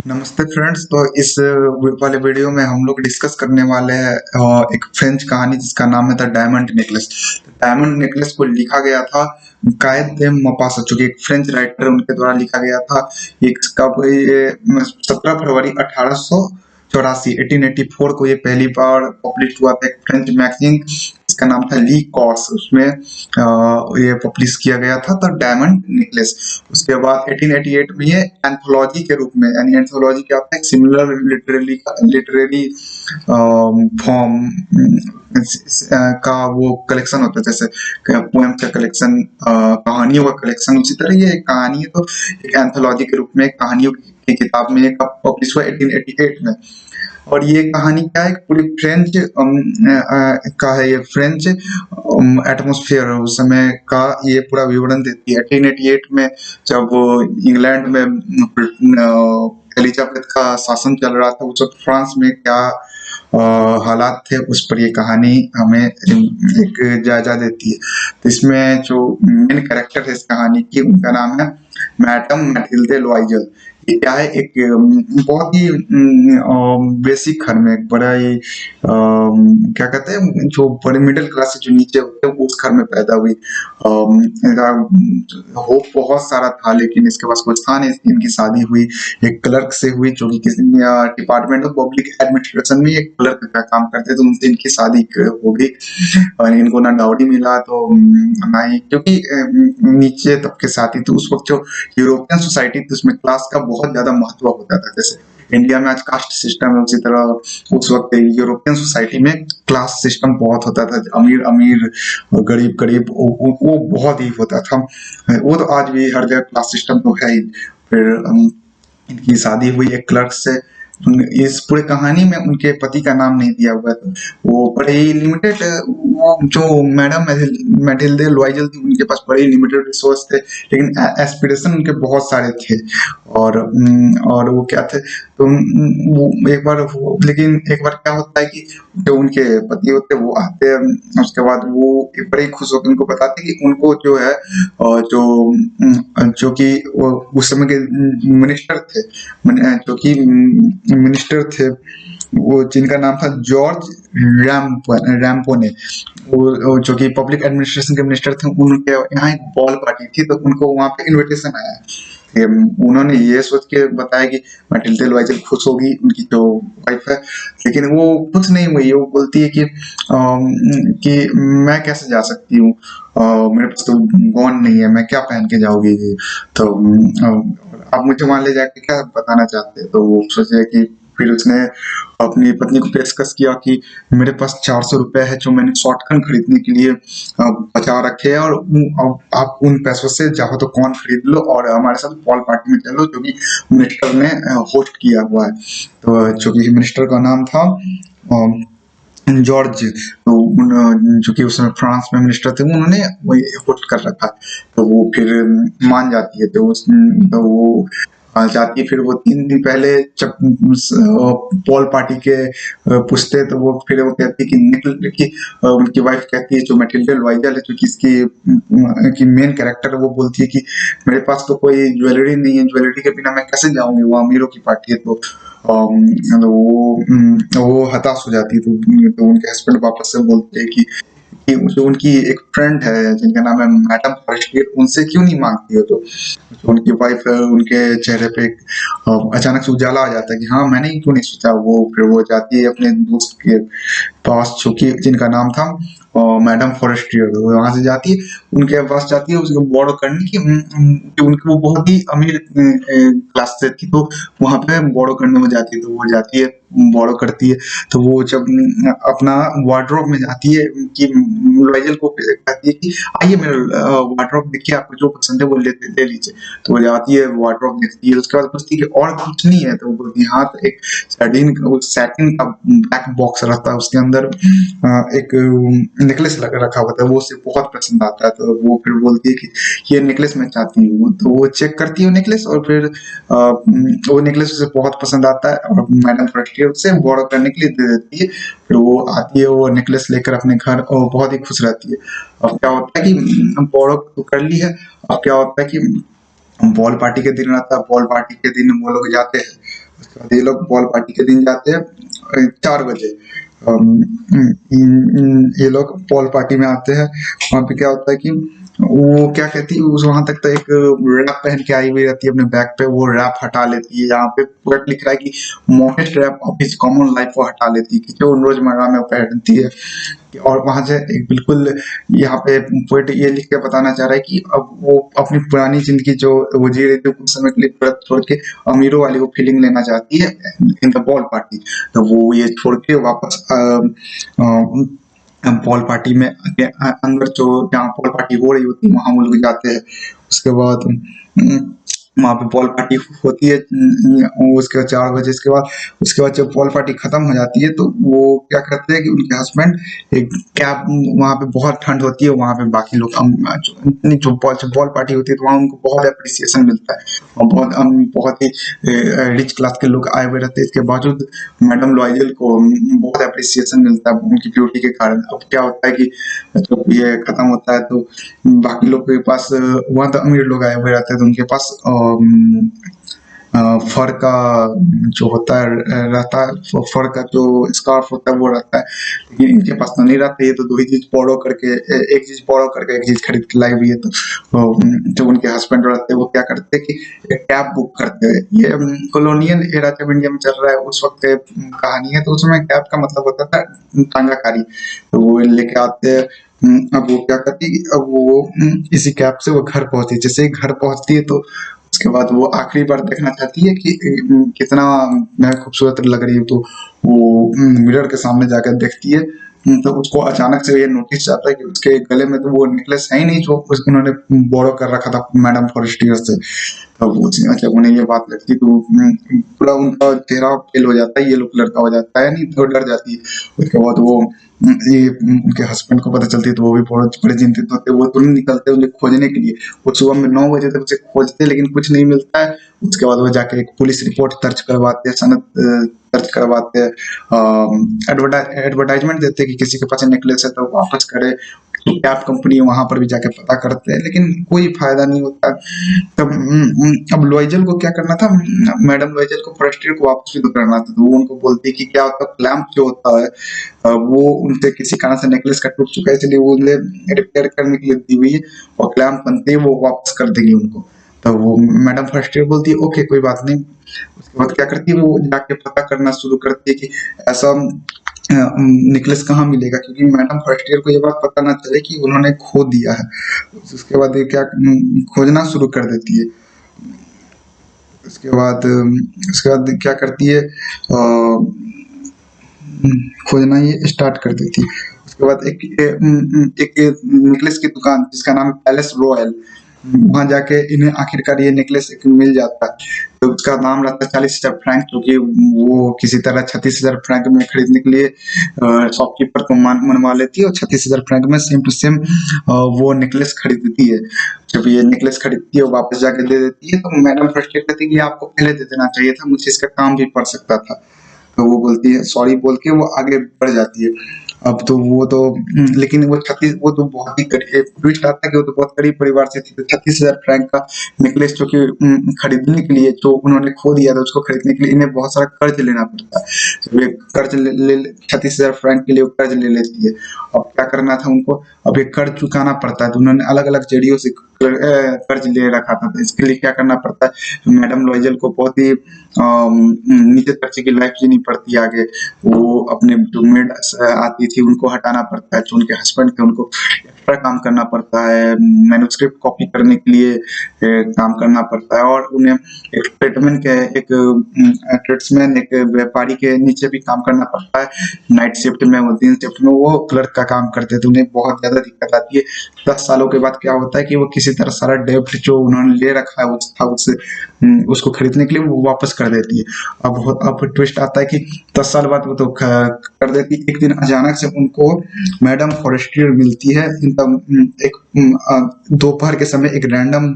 नमस्ते फ्रेंड्स। तो इस वाले वीडियो में हम लोग डिस्कस करने वाले हैं एक फ्रेंच कहानी जिसका नाम है the diamond necklace. Diamond necklace को लिखा गया था कायद de मॉपासां, जो कि एक फ्रेंच राइटर उनके द्वारा लिखा गया था। ये कब ये 17 फरवरी 1884 1884 को ये पहली बार पब्लिश हुआ था। एक फ्रेंच मैगजीन इसका नाम था ली कॉर्स, उसमें ये पब्लिश किया गया था द डायमंड नेकलेस। उसके बाद 1888 में ये एंथोलॉजी के रूप में, यानी एंथोलॉजी क्या होता है, सिमिलर लिटरेरी फॉर्म का वो कलेक्शन होता है, जैसे पोएम का कलेक्शन, कहानियों का कलेक्शन। उसी तरह ये एक कहानी है, तो एक एंथोलॉजी के रूप में कहानियों की किताब में पब्लिश हुआ 1888 में। और ये कहानी क्या है, पूरी फ्रेंच का है। ये फ्रेंच एटमॉस्फेयर उस समय का ये पूरा विवरण देती है। 1888 में जब इंग्लैंड में एलिजाबेथ का शासन चल रहा था, उस वक्त फ्रांस में क्या हालात थे, उस पर ये कहानी हमें एक जायजा देती है। तो इसमें जो मेन कैरेक्टर है इस कहानी की, उनका नाम है मैडम मैटिल्डे लॉइजल। ये क्या है, एक बहुत ही बेसिक घर में, एक बड़ा ही क्या कहते हैं, जो बड़े मिडिल क्लास से जो नीचे होते हैं, उस घर में पैदा हुई। होप बहुत सारा था, लेकिन इसके पास कुछ था नहीं। इनकी शादी हुई एक क्लर्क से हुई, जो कि किसी डिपार्टमेंट ऑफ पब्लिक एडमिनिस्ट्रेशन में एक क्लर्क का काम करते थे। तो उनसे इनकी शादी हो गई और इनको ना डाउरी मिला, तो ना ही, क्योंकि नीचे तबके साथी, तो उस वक्त जो यूरोपियन सोसाइटी थी उसमें क्लास का बहुत ज्यादा महत्व होता था। जैसे इंडिया में आज कास्ट सिस्टम है, उसी तरह उस वक्त यूरोपियन सोसाइटी में क्लास सिस्टम बहुत होता था। अमीर अमीर, गरीब गरीब, वो बहुत ही होता था। वो तो आज भी हर जगह क्लास सिस्टम तो है ही। फिर इनकी शादी हुई एक क्लर्क से। इस पूरे कहानी में उनके पति का नाम नहीं दिया हुआ था। वो बड़े ही लिमिटेड, वो जो मैडम मैटिल्डे लॉइजल थी, उनके पास बड़े ही लिमिटेड रिसोर्स थे, लेकिन एस्पिरेशन उनके बहुत सारे थे। और वो क्या थे, तो वो लेकिन एक बार क्या होता है कि जो उनके पति होते हैं वो आते हैं, उसके बाद वो बड़े ही खुश होकर उनको बताते हैं कि उनको जो है जो कि उस समय के मिनिस्टर थे, जो कि मिनिस्टर थे, वो जिनका नाम था जॉर्ज रैम्पोने, वो जो कि पब्लिक एडमिनिस्ट्रेशन के मिनिस्टर थे। उनके यहाँ एक बॉल पार्टी थी, तो उनको वहां पे इनविटेशन आया। उन्होंने ये सोच के बताया कि मैटिल्डे लॉइजल खुश होगी, उनकी जो वाइफ है, लेकिन वो खुश नहीं हुई। वो बोलती है कि मैं कैसे जा सकती हूँ, मेरे पास तो गॉन नहीं है, मैं क्या पहन के जाऊंगी। तो आप मुझे वहां ले जाके क्या बताना चाहते हैं। तो वो सोचे कि फिर उसने अपनी पत्नी को पेशकश किया कि मेरे पास 400 रुपए है, जो मैंने शॉटगन खरीदने के लिए बचा रखे हैं, और आप उन पैसों से चाहो तो कौन खरीद लो और हमारे साथ बॉल पार्टी में चलो, जो कि मिनिस्टर ने होस्ट किया हुआ है। तो जो कि मिनिस्टर का नाम था जॉर्ज, तो जो कि उस समय फ्रांस में मिनिस्टर थे, उन्होंने वही होस्ट कर रखा है। तो वो फिर मान जाती है, तो वो जाती है। फिर वो 3 दिन पहले जब पॉल पार्टी के पूछते हैं, तो वो फिर वो कहती है कि उनकी वाइफ कहती है, जो मैटिल्डे लॉइजल है, जो कि इसकी की मेन कैरेक्टर है, वो बोलती है कि मेरे पास तो कोई ज्वेलरी नहीं है, ज्वेलरी के बिना मैं कैसे जाऊंगी, वो अमीरों की पार्टी है। तो वो हताश हो जाती है। तो उनके हस्बैंड वापस से बोलते हैं कि जो उनकी एक फ्रेंड है जिनका नाम है मैडम फॉरेस्टियर, उनसे क्यों नहीं मांगती हो। तो जो उनकी वाइफ है, उनके चेहरे पे अचानक से उजाला आ जाता है कि हाँ, मैंने ही क्यों नहीं सोचा। फिर वो जाती है अपने दोस्त के पास, जो कि जिनका नाम था मैडम फॉरेस्टियर। वहां से जाती है, उनके पास जाती है उसको बोरो करने की। कि उनकी वो बहुत ही अमीर क्लास से थी, तो वहां पे बोरो करने में जाती है। तो वो जाती है, बोरो करती है। तो वो जब अपना वार्डरोब में जाती है, कि लॉयजल को कहती है कि आइए मेरा वार्डरोब देखिए, आपको जो पसंद है वो ले लीजिए। तो वो जाती है, वार्डरोब देखती है, उसके बाद पूछती है कि और कुछ नहीं है। तो वो बोलती है हाँ। तो एक सैटिन का ब्लैक बॉक्स रहता है, उसके अंदर एक नेकलेस रखा हुआ था, वो उसे बहुत पसंद आता है। तो वो फिर बोलती है कि ये नेकलेस मैं चाहती हूँ। तो वो चेक करती है नेकलेस, और फिर वो नेकलेस उसे बहुत पसंद आता है, और मैडम फॉरेस्टियर उसे बोरो करने के लिए दे देती है। फिर वो आती है, वो नेकलेस लेकर अपने घर, और बहुत ही खुश रहती है। अब क्या होता है कि बोरो तो कर ली है। अब क्या होता है कि बॉल पार्टी के दिन रहता है, बॉल पार्टी के दिन वो लोग जाते हैं ये लोग बॉल पार्टी के दिन जाते हैं 4 बजे। ये लोग बॉल पार्टी में आते हैं। वहाँ पे क्या होता है कि वो क्या कहती है, उस वहां तक तो एक रैप पहन के आई हुई रहती है अपने बैग पे, वो रैप हटा लेती है। यहाँ पे पूरा लिख रहा है कि mostest wrap of his common life वो हटा लेती है, कि जो रोजमर्रा में वो पहनती है। और वहां से एक बिल्कुल, यहाँ पे पोएट ये लिख के बताना चाह रहा है कि अब वो अपनी पुरानी जिंदगी जो वो जी रही थी कुछ समय के लिए तुरंत छोड़ के अमीरों वाली वो फीलिंग लेना चाहती है इन द बॉल पार्टी। तो वो ये छोड़ के वापस बॉल पार्टी में अंदर जो जहाँ बॉल पार्टी हो रही होती है वहां वो लोग जाते हैं। उसके बाद वहां पे बॉल पार्टी होती है। उसके बाद 4 बजे, उसके बाद जब बॉल पार्टी खत्म हो जाती है तो वो क्या करते हैं कि उनके हस्बैंड एक कैब, वहां पे बहुत ठंड होती है, वहां पे बाकी लोग जो बॉल पार्टी होती है तो वहाँ उनको बहुत अप्रिसिएशन मिलता है, और बहुत ही रिच क्लास के लोग आए हुए रहते हैं। इसके बावजूद मैडम लॉयल को बहुत अप्रिसिएशन मिलता है उनकी ब्यूटी के कारण। अब क्या होता है कि जब ये खत्म होता है तो बाकी लोग के पास, वहाँ तो अमीर लोग आए हुए रहते हैं तो उनके पास फर का जो होता है रहता है, फर का जो स्कार्फ होता है वो रहता है। लेकिन इनके पास तो नहीं रहता, ये तो दो ही चीज बोरो करके, एक चीज बोरो करके एक चीज खरीद के लाई हुई है। तो जो उनके हस्बैंड रहते हैं वो क्या करते हैं कि एक कैब बुक करते हैं। ये कॉलोनियल एरा जब इंडिया में चल रहा है उस वक्त कहानी है। तो उसमें कैब का मतलब होता था टांगाकारी। तो वो लेके आते हैं। अब वो क्या करती है कि अब वो इसी कैब से वो घर पहुंचती है। जैसे ही घर पहुंचती है तो उसके बाद वो आखिरी बार देखना चाहती है कि कितना मैं खूबसूरत लग रही हूँ। तो वो मिरर के सामने जाकर देखती है। तो उसको अचानक से ये नोटिस आता है कि उसके गले में तो वो नेकलेस है ही नहीं जो उन्होंने बोरो कर रखा था मैडम फॉरेस्टियर से। तो वो जब उन्हें ये बात लगती है तो पूरा उनका चेहरा फेल हो जाता है, ये लोग लड़का हो जाता है, नहीं तो डर जाती है। उसके बाद वो ये उनके हस्बैंड को पता चलती है तो वो भी बहुत बड़े चिंतित होते हैं। वो तुरंत निकलते हैं उन्हें खोजने के लिए। वो सुबह में 9 बजे तक उसे खोजते हैं लेकिन कुछ नहीं मिलता है। उसके बाद वो जाके एक पुलिस रिपोर्ट दर्ज करवाते हैं, सनद दर्ज करवाते हैं, एडवर्टाइजमेंट देते हैं कि किसी के पास नेकलेस है तो वापस करे। तो कैब कंपनी वहां पर भी जाके पता करते हैं लेकिन कोई फायदा नहीं होता। तब अब लॉयजल को क्या करना था, मैडम लॉयजल को फॉरेस्टियर को वापस भी तो करना था। तो वो उनको बोलती है कि क्या होता है, क्लैंप जो होता है वो उनसे किसी कारण से नेकलेस का टूट चुका है, इसलिए वो उन्हें रिपेयर करने के लिए दी हुई है, और क्लैंप बनते ही वो वापस कर देगी उनको। तो वो मैडम फर्स्ट ईयर बोलती है ओके कोई बात नहीं। उसके बाद क्या करती है, वो जाके पता करना शुरू करती है कि ऐसा नेकलेस कहाँ मिलेगा, क्योंकि मैडम फर्स्ट ईयर को ये बात पता ना चले कि उन्होंने खो दिया है। उसके बाद ये क्या खोजना शुरू कर देती है। उसके बाद क्या करती है, खोजना ये स्टार्ट कर देती है। उसके बाद एक नेकलेस की दुकान जिसका नाम है पैलेस रॉयल, वहां जाके इन्हें आखिरकार ये नेकलेस एक मिल जाता है। तो उसका दाम रहता है 40,000 फ्रैंक, क्योंकि वो किसी तरह 36,000 फ्रैंक में खरीदने के लिए शॉपकीपर को मनवा लेती है, और 36,000 फ्रैंक में सेम टू सेम वो नेकलेस खरीदती है। जब ये नेकलेस खरीदती है वापस जाके दे देती है तो मैडम फ्रस्ट्रेट कहती है कि आपको पहले दे देना चाहिए था, मुझे इसका काम भी पड़ सकता था। तो वो बोलती है सॉरी बोल के वो आगे बढ़ जाती है। अब तो वो तो लेकिन वो तो बहुत ही ट्विस्ट आता है कि वो तो बहुत गरीब परिवार से थी। तो 36,000 फ्रैंक का नेकलेस जो कि खरीदने के लिए, जो उन्होंने खो दिया था उसको खरीदने के लिए इन्हें बहुत सारा कर्ज लेना पड़ता है। जब ये कर्ज ले 36,000 फ्रैंक के लिए वो कर्ज ले लेती है। अब क्या करना था उनको, अब ये कर्ज चुकाना पड़ता है। तो उन्होंने अलग अलग जरियों से कर्ज ले रखा था। तो इसके लिए क्या करना पड़ता है, मैडम लॉयजल को बहुत ही नीचे दर्जे की लाइफ जीनी पड़ती है आगे। वो अपने जो मेड आती थी उनको हटाना पड़ता है, जो उनके हस्बैंड थे उनको एक्स्ट्रा काम करना पड़ता है, मैन्युस्क्रिप्ट कॉपी करने के लिए काम करना पड़ता है, और उन्हें एक ट्रेडमैन के एक ट्रेड्समैन एक व्यापारी के नीचे भी काम करना पड़ता है। नाइट शिफ्ट में, वो दिन शिफ्ट में वो क्लर्क का काम करते थे। उन्हें बहुत ज्यादा दिक्कत आती है। 10 सालों के बाद क्या होता है कि वो किसी तरह सारा डेब्ट जो उन्होंने ले रखा है उसको खरीदने के लिए वो वापस कर देती है। अब ट्विस्ट आता है कि 10 साल बाद वो तो कर देती। एक दिन अचानक से उनको मैडम फॉरेस्टियर मिलती है। एक दोपहर के समय एक रैंडम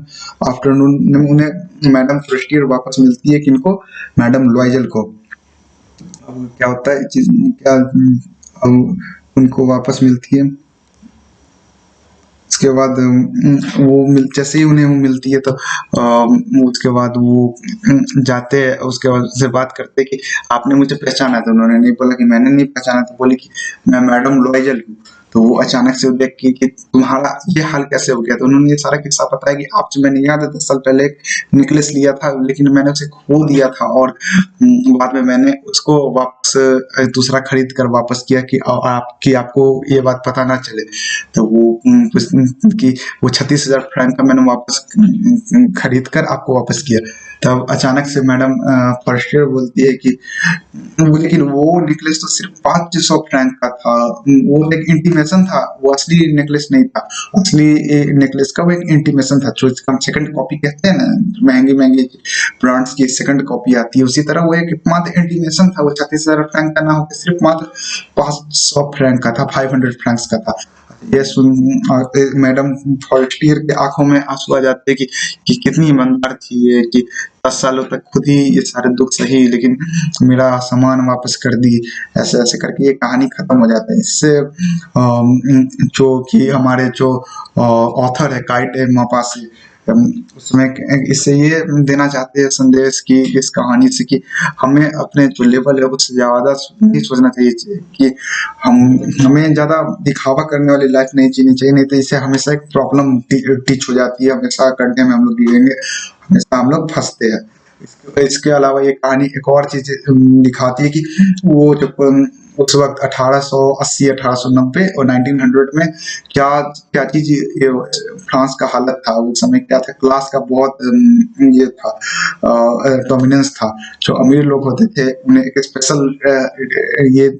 आफ्टरनून में उन्हें मैडम फॉरेस्टियर वापस मिलती है, किनको, मैडम लॉयजल को। अब क्या होता है चीज क्या, अब उनको वापस मिलती है। उसके बाद जैसे ही उन्हें वो मिलती है तो उसके बाद वो जाते हैं, उसके बाद उससे बात करते हैं कि आपने मुझे पहचाना? तो उन्होंने नहीं बोला कि मैंने नहीं पहचाना। तो बोली कि मैं मैडम लॉयजल हूँ। तो वो अचानक से देख के कि तुम्हारा ये हाल कैसे हो गया? तो उन्होंने ये सारा किस्सा बताया कि आपसे मैंने याद है 10 साल पहले एक नेकलेस लिया था, लेकिन मैंने उसे खो दिया था और बाद में मैंने उसको वापस दूसरा खरीद कर वापस किया कि आपको ये बात पता ना चले। तो वो कि वो 36,000 फ्रैंक का मैंने वापस खरीद कर आपको वापस किया। तब अचानक से मैडम फर्स्ट ईयर बोलती है कि लेकिन वो नेकलेस तो सिर्फ 500 फ्रैंक का था, वो एक इंटीमेशन था, वो असली नेकलेस नहीं था। असली नेकलेस का वो एक इंटीमेशन था, जो हम सेकंड कॉपी कहते हैं ना, महंगी महंगी ब्रांड्स की सेकंड कॉपी आती है, उसी तरह वो एक मात्र इंटीमेशन था। वो 36,000 फ्रैंक का ना होकर सिर्फ मात्र 500 फ्रैंक का था, 500 फ्रैंक्स का था। ये सुन मैडम फॉल्टियर के आंखों में आंसू आ जाते हैं कि कितनी ईमानदार थी ये, कि 10 सालों तक खुद ही ये सारे दुख सही, लेकिन मेरा सामान वापस कर दी। ऐसे ऐसे करके ये कहानी खत्म हो जाता है। इससे जो कि हमारे जो ऑथर है काइट मापासी, उसमें इससे ये देना चाहते हैं संदेश कि इस कहानी से कि हमें अपने जो लेवल है उससे ज्यादा नहीं सोचना चाहिए, कि हम हमें ज्यादा दिखावा करने वाली लाइफ नहीं जीनी चाहिए, नहीं तो इससे हमेशा एक प्रॉब्लम टीच हो जाती है, हमेशा करने में हम लोग गिरेंगे, हमेशा हम लोग फंसते हैं। इसके अलावा ये कहानी एक और चीज दिखाती है कि वो जब उस वक्त 1880 1890 और 1900 में क्या क्या चीज फ्रांस का हालत था उस समय, क्या था, क्लास का बहुत ये था, डोमिनेंस था। जो अमीर लोग होते थे उन्हें एक ये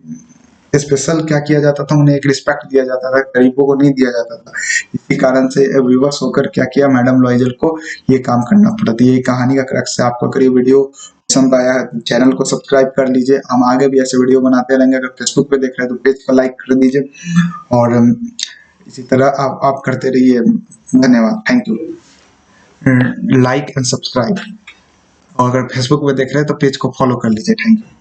स्पेशल क्या किया जाता था, उन्हें एक रिस्पेक्ट दिया जाता था, गरीबों को नहीं दिया जाता था। इसी कारण से विवश होकर क्या किया मैडम लॉयजल को ये काम करना पड़ा। तो ये कहानी का क्रक्स है। आपको अगर ये वीडियो पसंद आया है तो चैनल को सब्सक्राइब कर लीजिए, हम आगे भी ऐसे वीडियो बनाते रहेंगे। अगर फेसबुक पे देख रहे हैं तो पेज को लाइक कर दीजिए, और इसी तरह आप करते रहिए। धन्यवाद, thank you. Like and subscribe, और अगर फेसबुक पे देख रहे हैं तो पेज को फॉलो कर लीजिए। Thank you.